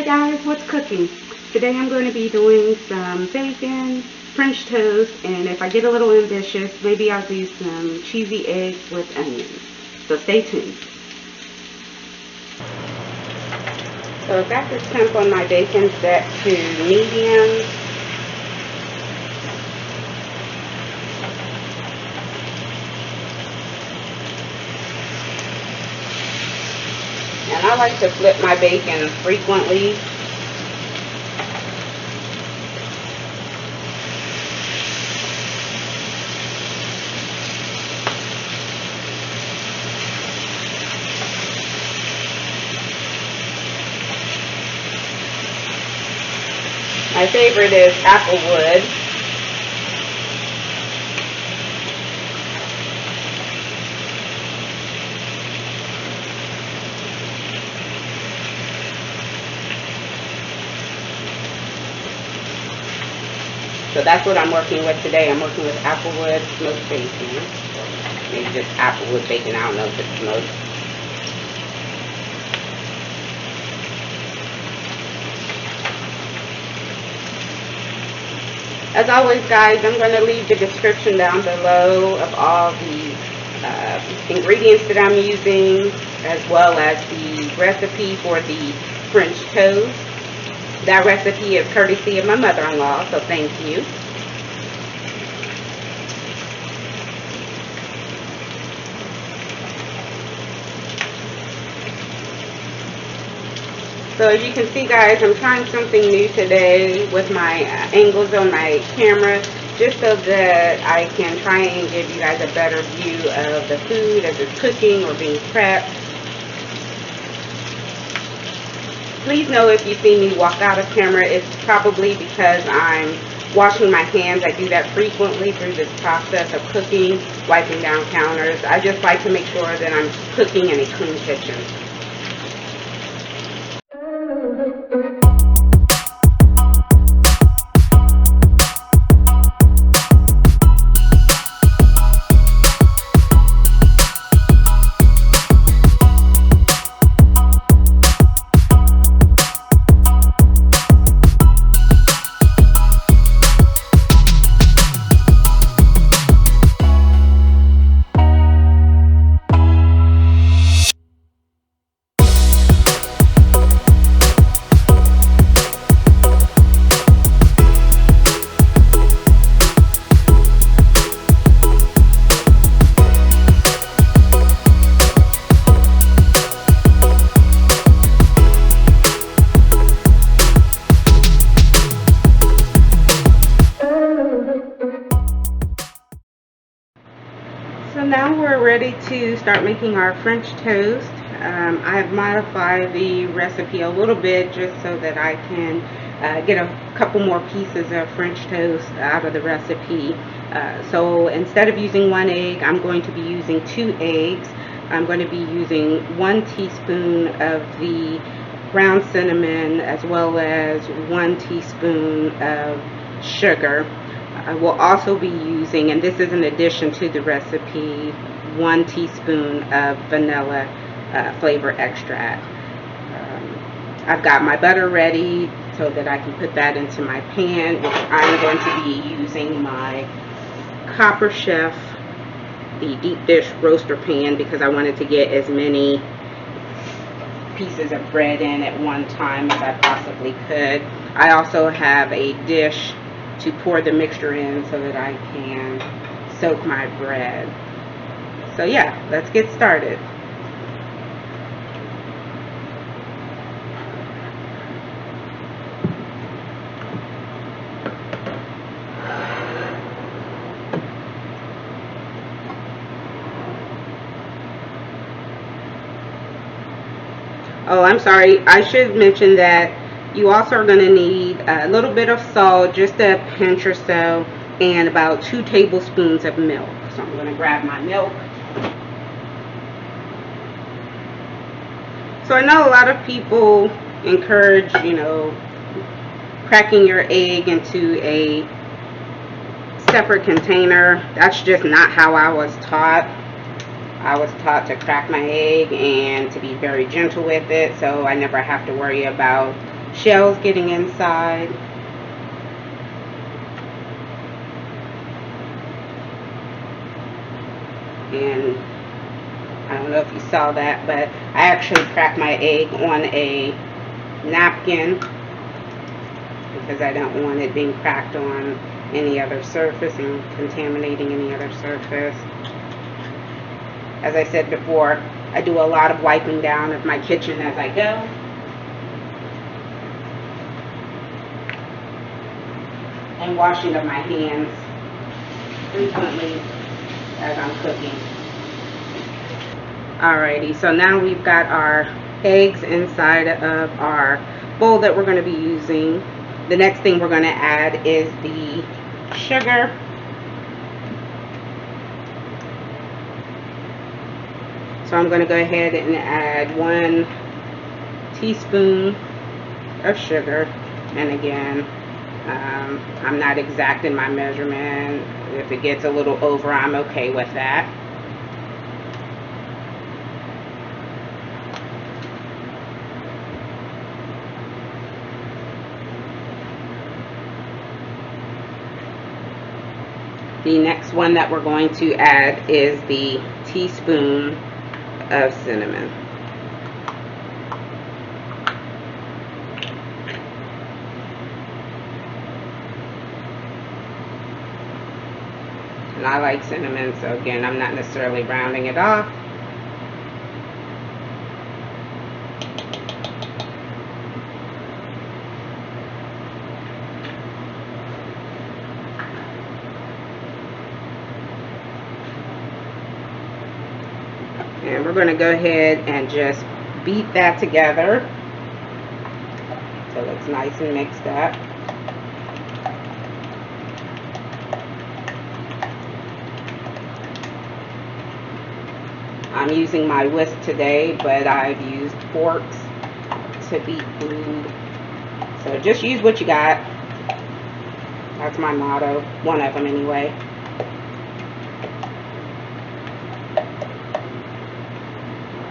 Hey guys, what's cooking? Today I'm going to be doing some bacon, French toast, and if I get a little ambitious, maybe I'll do some cheesy eggs with onions. So stay tuned. So I've got this temp on my bacon set to medium. And I like to flip my bacon frequently. My favorite is Applewood. So that's what I'm working with today. I'm working with Applewood smoked bacon. Maybe just Applewood bacon. I don't know if it's smoked. As always, guys, I'm going to leave the description down below of all the ingredients that I'm using, as well as the recipe for the French toast. That recipe is courtesy of my mother-in-law, so thank you. So as you can see, guys, I'm trying something new today with my angles on my camera, just so that I can try and give you guys a better view of the food as it's cooking or being prepped. Please know if you see me walk out of camera, it's probably because I'm washing my hands. I do that frequently through this process of cooking, wiping down counters. I just like to make sure that I'm cooking in a clean kitchen. So now we're ready to start making our French toast. I have modified the recipe a little bit just so that I can get a couple more pieces of French toast out of the recipe. So instead of using 1 egg, I'm going to be using 2 eggs. I'm going to be using 1 teaspoon of the ground cinnamon, as well as 1 teaspoon of sugar. I will also be using, and this is in addition to the recipe, 1 teaspoon of vanilla flavor extract. I've got my butter ready so that I can put that into my pan, which I'm going to be using my Copper Chef, the deep dish roaster pan, because I wanted to get as many pieces of bread in at one time as I possibly could. I also have a dish to pour the mixture in so that I can soak my bread. So yeah, let's get started. Oh, I'm sorry, I should mention that you also are going to need a little bit of salt, just a pinch or so, and about 2 tablespoons of milk. So I'm going to grab my milk. So I know a lot of people encourage, cracking your egg into a separate container. That's just not how I was taught. I was taught to crack my egg and to be very gentle with it, so I never have to worry about shells getting inside. And I don't know if you saw that, but I actually cracked my egg on a napkin because I don't want it being cracked on any other surface and contaminating any other surface. As I said before, I do a lot of wiping down of my kitchen as I go. And washing of my hands frequently as I'm cooking. Alrighty, so now we've got our eggs inside of our bowl that we're going to be using. The next thing we're going to add is the sugar. So I'm going to go ahead and add 1 teaspoon of sugar. And again, I'm not exact in my measurement. If it gets a little over, I'm okay with that. The next one that we're going to add is the teaspoon of cinnamon. And I like cinnamon, so again, I'm not necessarily rounding it off. And we're going to go ahead and just beat that together until it's nice and mixed up. I'm using my whisk today, but I've used forks to beat food. So just use what you got. That's my motto. One of them anyway.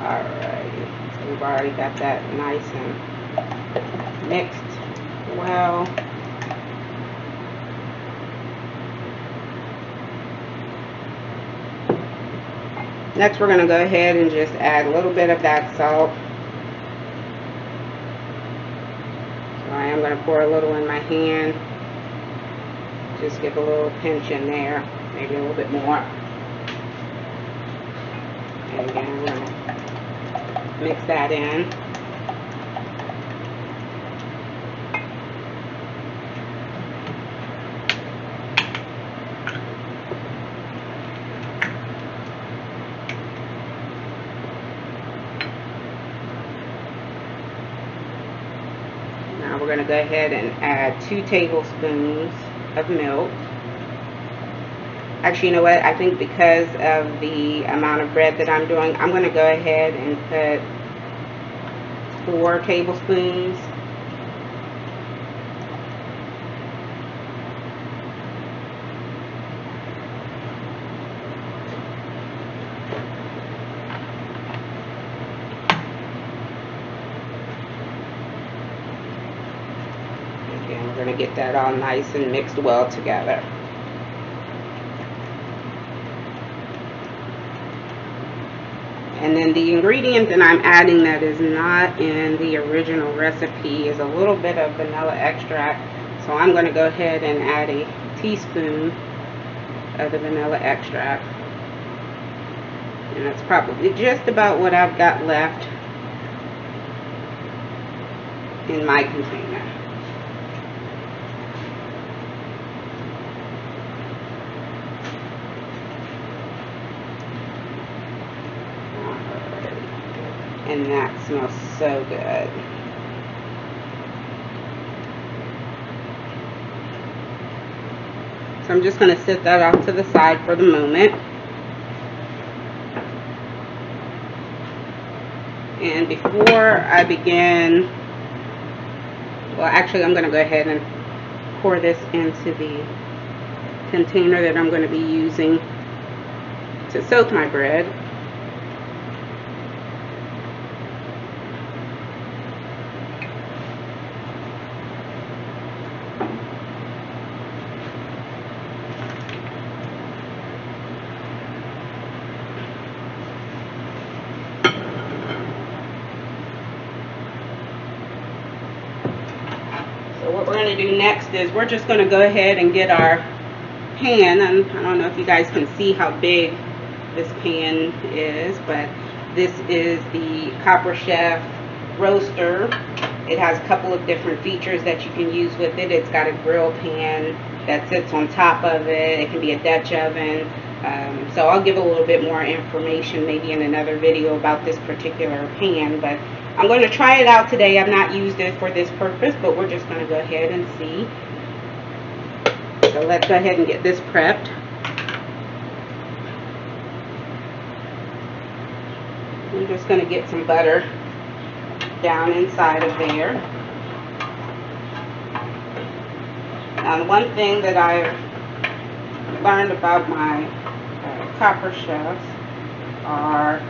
Alrighty, so we've already got that nice and mixed well. Next, we're going to go ahead and just add a little bit of that salt. So I am going to pour a little in my hand. Just give a little pinch in there, maybe a little bit more. And again, we're going to mix that in. Now we're going to go ahead and add 2 tablespoons of milk. Actually, you know what? I think because of the amount of bread that I'm doing, I'm going to go ahead and put 4 tablespoons. Again, we're going to get that all nice and mixed well together. And then the ingredient that I'm adding that is not in the original recipe is a little bit of vanilla extract. So I'm going to go ahead and add a teaspoon of the vanilla extract. And that's probably just about what I've got left in my container. And that smells so good. So I'm just going to set that off to the side for the moment. And before I begin, well, actually I'm going to go ahead and pour this into the container that I'm going to be using to soak my bread. going to do next is we're just going to go ahead and get our pan. And I don't know if you guys can see how big this pan is, but this is the Copper Chef roaster. It has a couple of different features that you can use with it. It's got a grill pan that sits on top of it. It can be a Dutch oven. So I'll give a little bit more information maybe in another video about this particular pan, but I'm going to try it out today. I've not used it for this purpose, but we're just going to go ahead and see. So let's go ahead and get this prepped. I'm just going to get some butter down inside of there. Now, the one thing that I've learned about my Copper Chefs are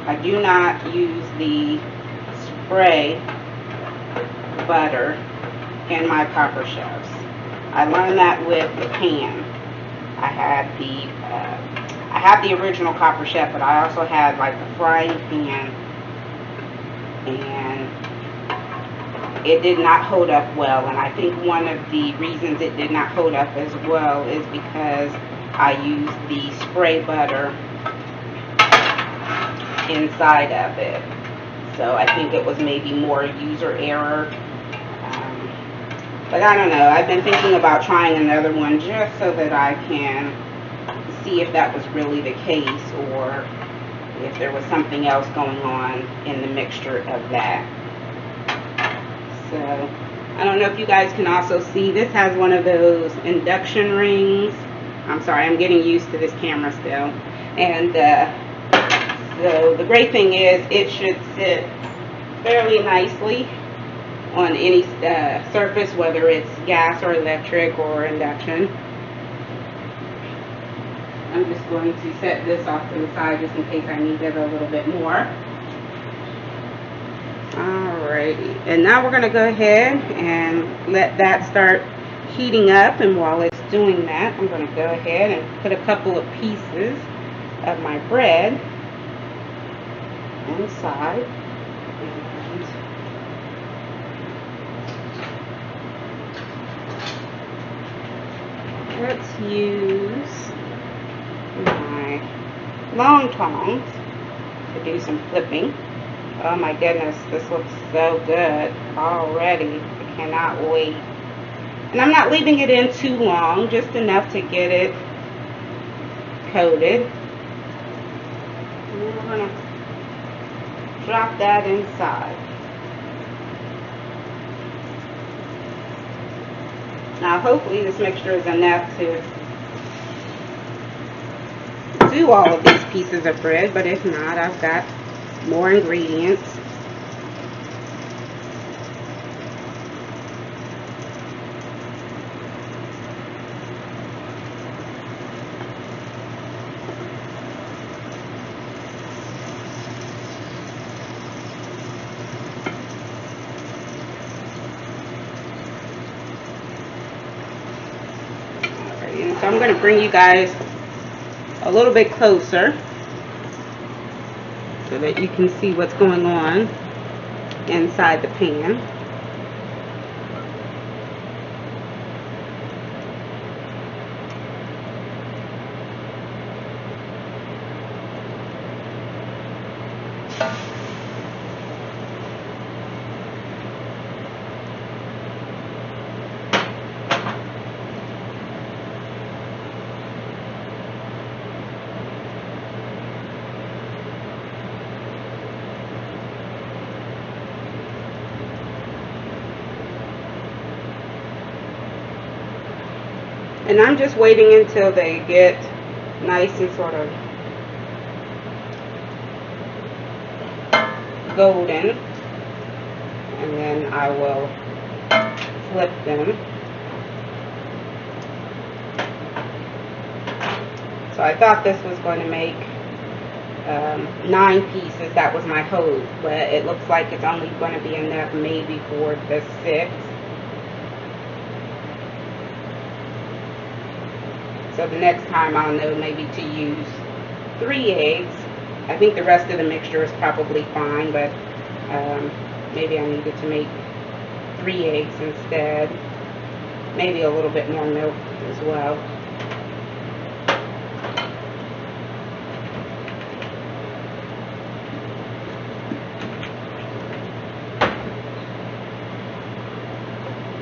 I do not use the spray butter in my Copper Chefs. I learned that with the pan. I had the original Copper Chef, but I also had like the frying pan, and it did not hold up well. And I think one of the reasons it did not hold up as well is because I used the spray butter inside of it. So I think it was maybe more user error. But I don't know. I've been thinking about trying another one just so that I can see if that was really the case, or if there was something else going on in the mixture of that. So I don't know if you guys can also see, this has one of those induction rings. I'm sorry, I'm getting used to this camera still. And so the great thing is it should sit fairly nicely on any surface, whether it's gas or electric or induction. I'm just going to set this off to the side just in case I need it a little bit more. Alrighty, and now we're going to go ahead and let that start heating up, and while it's doing that, I'm going to go ahead and put a couple of pieces of my bread inside. And let's use my long tongs to do some flipping. Oh my goodness, this looks so good already. I cannot wait. And I'm not leaving it in too long, just enough to get it coated. And then we're going to drop that inside. Now hopefully this mixture is enough to do all of these pieces of bread, but if not, I've got more ingredients. Alright, so I'm going to bring you guys a little bit closer so that you can see what's going on inside the pan. And I'm just waiting until they get nice and sort of golden, and then I will flip them. So I thought this was going to make 9 pieces. That was my hope, but it looks like it's only going to be enough maybe for the 6. So the next time I'll know maybe to use 3 eggs. I think the rest of the mixture is probably fine, but maybe I needed to make 3 eggs instead. maybe a little bit more milk as well.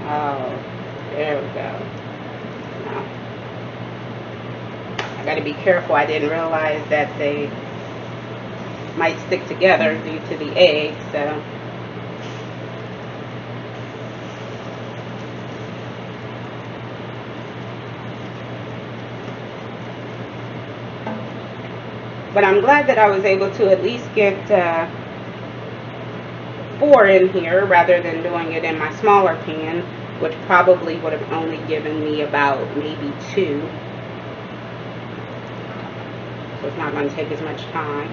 Oh, there we go. Now, I got to be careful. I didn't realize that they might stick together due to the egg, so. But I'm glad that I was able to at least get 4 in here rather than doing it in my smaller pan, which probably would have only given me about maybe 2. So it's not going to take as much time.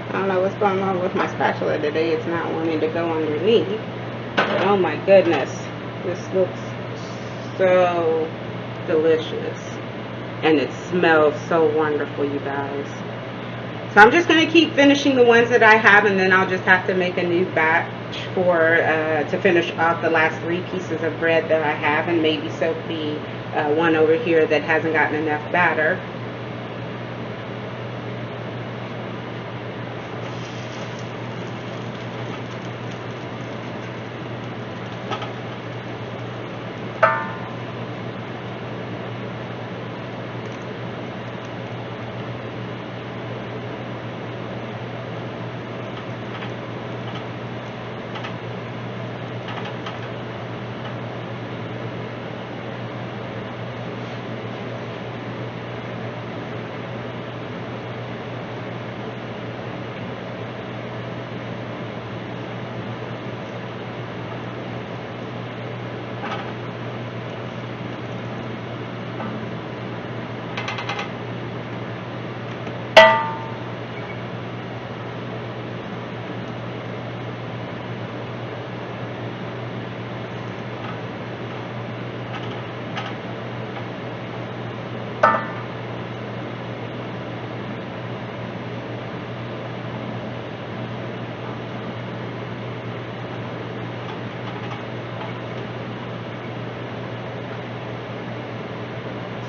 I don't know what's going on with my spatula today. It's not wanting to go underneath. But oh my goodness, this looks so delicious. And it smells so wonderful, you guys. So I'm just going to keep finishing the ones that I have, and then I'll just have to make a new batch for to finish off the last 3 pieces of bread that I have, and maybe soak the one over here that hasn't gotten enough batter.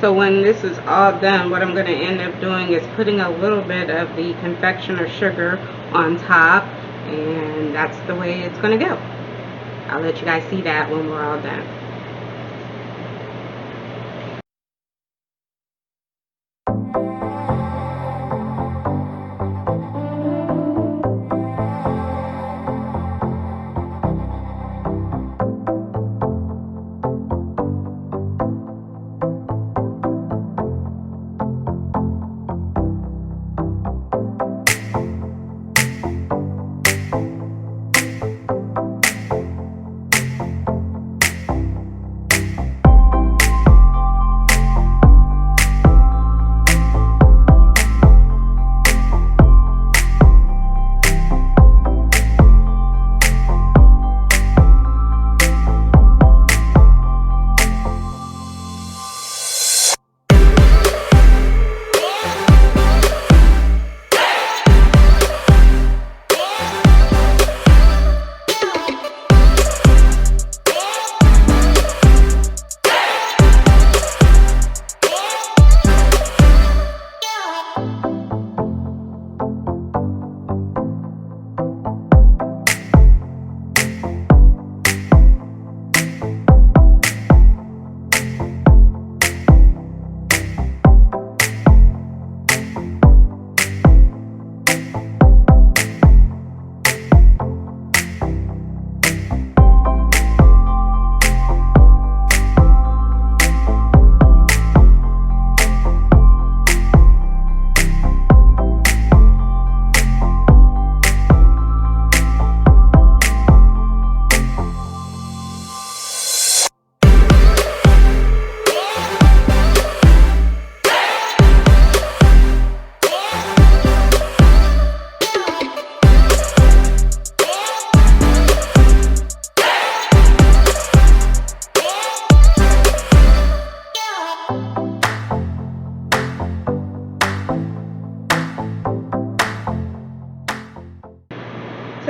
So when this is all done, what I'm going to end up doing is putting a little bit of the confectioner sugar on top, and that's the way it's going to go. I'll let you guys see that when we're all done.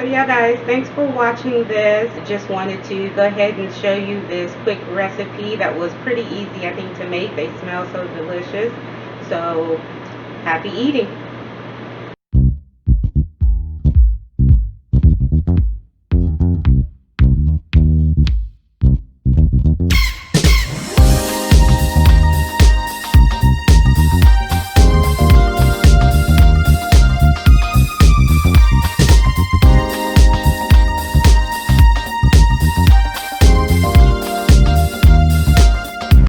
yeah, guys, thanks for watching this. Just wanted to go ahead and show you this quick recipe that was pretty easy, I think, to make. They smell so delicious. So happy eating.